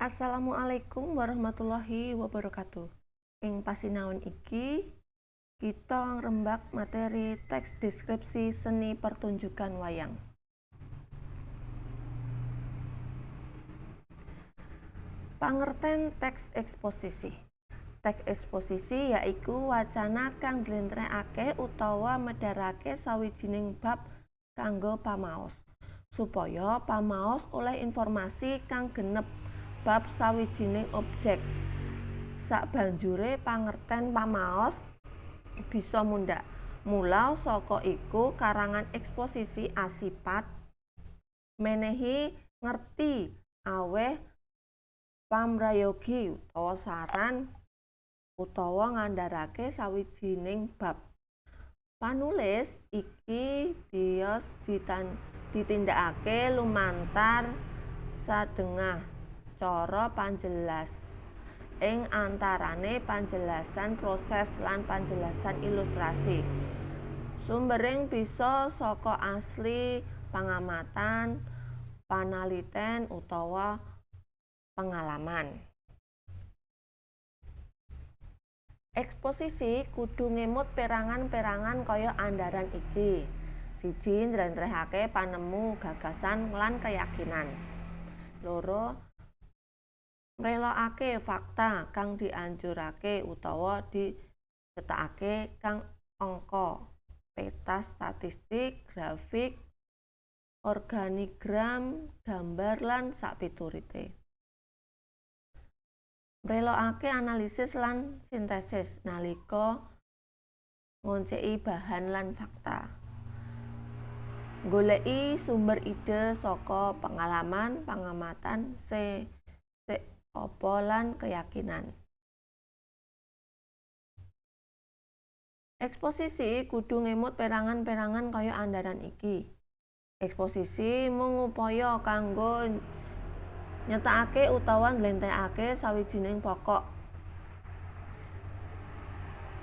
Assalamualaikum warahmatullahi wabarakatuh. Ing pasinaon iki kita ngrembak materi teks deskripsi seni pertunjukan wayang. Pangerten teks eksposisi. Teks eksposisi yaiku wacana kang njlentrehaké utawa medharake sawijining bab kanggo pamaos, supaya pamaos oleh informasi kang genep bab sawijining objek. Sabanjure pangerten pamaos bisa mundhak. Mula saka iku karangan eksposisi asipat menehi ngerti aweh pamrayogi utawa saran utawa ngandharake sawijining bab. Panulis iki bios ditindakake lumantar sadengah cara panjelas ing antarane panjelasan proses lan panjelasan ilustrasi. Sumbering bisa saka asli pangamatan, panaliten utawa pengalaman. Eksposisi kudu ngemot perangan-perangan kaya andharan iki. 1. Njlentrehake panemu gagasan lan keyakinan. 2. Mrelokake fakta kang dianjurake utawa dicethakake kang angka, peta statistik, grafik, organigram, gambar lan sapiturute. Mrelokake analisis lan sintesis nalika ngonceki bahan lan fakta. Goleki sumber ide saka pengalaman, pangamatan, apa lan keyakinan. Eksposisi kudu ngemot perangan-perangan kaya andharan iki. Eksposisi mung upaya kanggo nyetakake utawa njlentrehake sawijining pokok.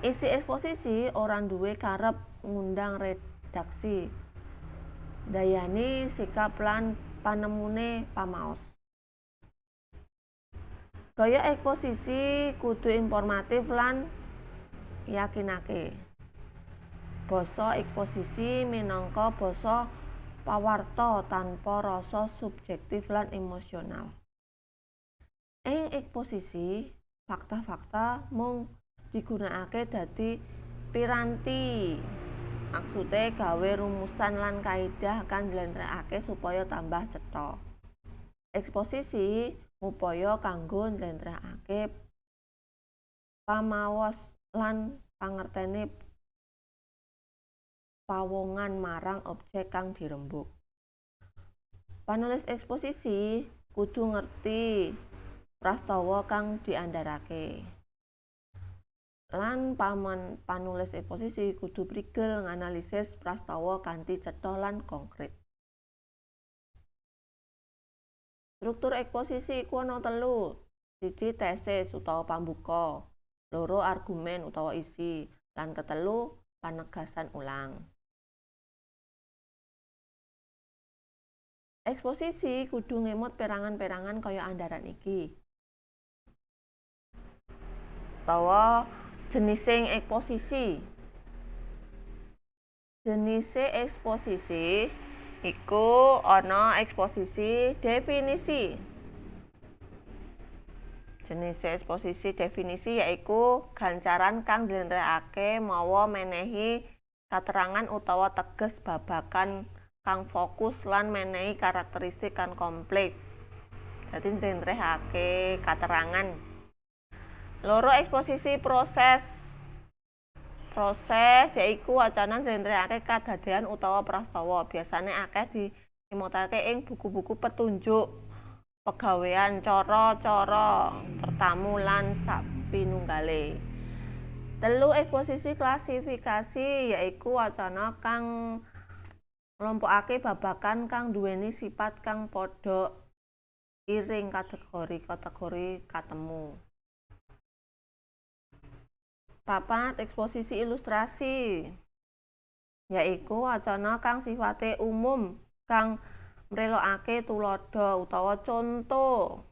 Isi eksposisi ora nduwé karep ngundang redaksi, ndayani sikap lan panemune pamaos. Gaya eksposisi kudu informatif lan yakinake. Basa eksposisi minangka basa pawarta tanpa rasa subjektif lan emosional. Ing eksposisi, fakta-fakta mung digunakake dadi piranti. Maksude gawe rumusan lan kaidah kang njlentrehake supaya tambah cetha. Eksposisi ngupaya kanggo njlentrehake pamaos lan pangertene pawongan marang objek kang dirembug. Panulis eksposisi kudu ngerti prastawa kang diandharake. Lan panulis eksposisi kudu prigel nganalisis prastawa kanthi cetha lan konkret. Struktur eksposisi iku ana 3. 1. Tesis utawa pambuka. 2. Argumen utawa isi. Lan 3. Panegasan ulang. Eksposisi kudu ngemot perangan-perangan kaya andharan iki. Utawa jenising eksposisi. Jenise eksposisi iku ana eksposisi definisi. Jenise eksposisi definisi yaiku gancaran kang njlentrehake mawa menehi katerangan utawa teges babagan kang fokus lan menehi karakteristik kang kompleks. Dadi njlentrehake katerangan. 2. Eksposisi proses. Proses yaiku wacana njlentrehake kadadean utawa prastawa. Biasane akeh diimotake ing buku-buku petunjuk, pegawean, cara-cara tertamu lan sapinunggale. 3. Eksposisi klasifikasi yaiku wacana kang nglompokake babagan kang nduweni sipat kang padha iring kategori-kategori katemu. 4. Eksposisi ilustrasi yaiku wacana kang sifate umum kang mrelokake tuladha utawa conto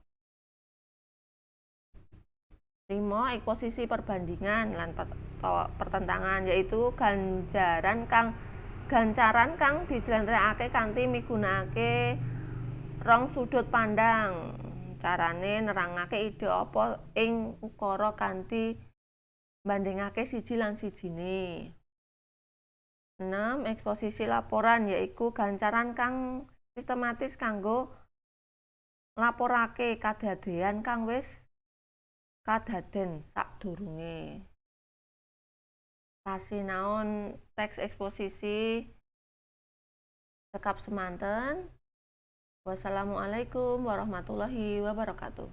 5. Eksposisi perbandingan lan pertentangan, yaitu gancaran kang dijlentrehaké kanthi migunakaké rong sudut pandang. Carane nerangaké ide apa ing ukara kanthi mbandhingaké siji lan sijine. 6. Eksposisi laporan, yaiku gancaran kang sistematis kanggo nglaporaké kadadéan kang wis kadaden sadurunge. Pasinaon teks eksposisi cekap semanten. Wassalamualaikum warahmatullahi wabarakatuh.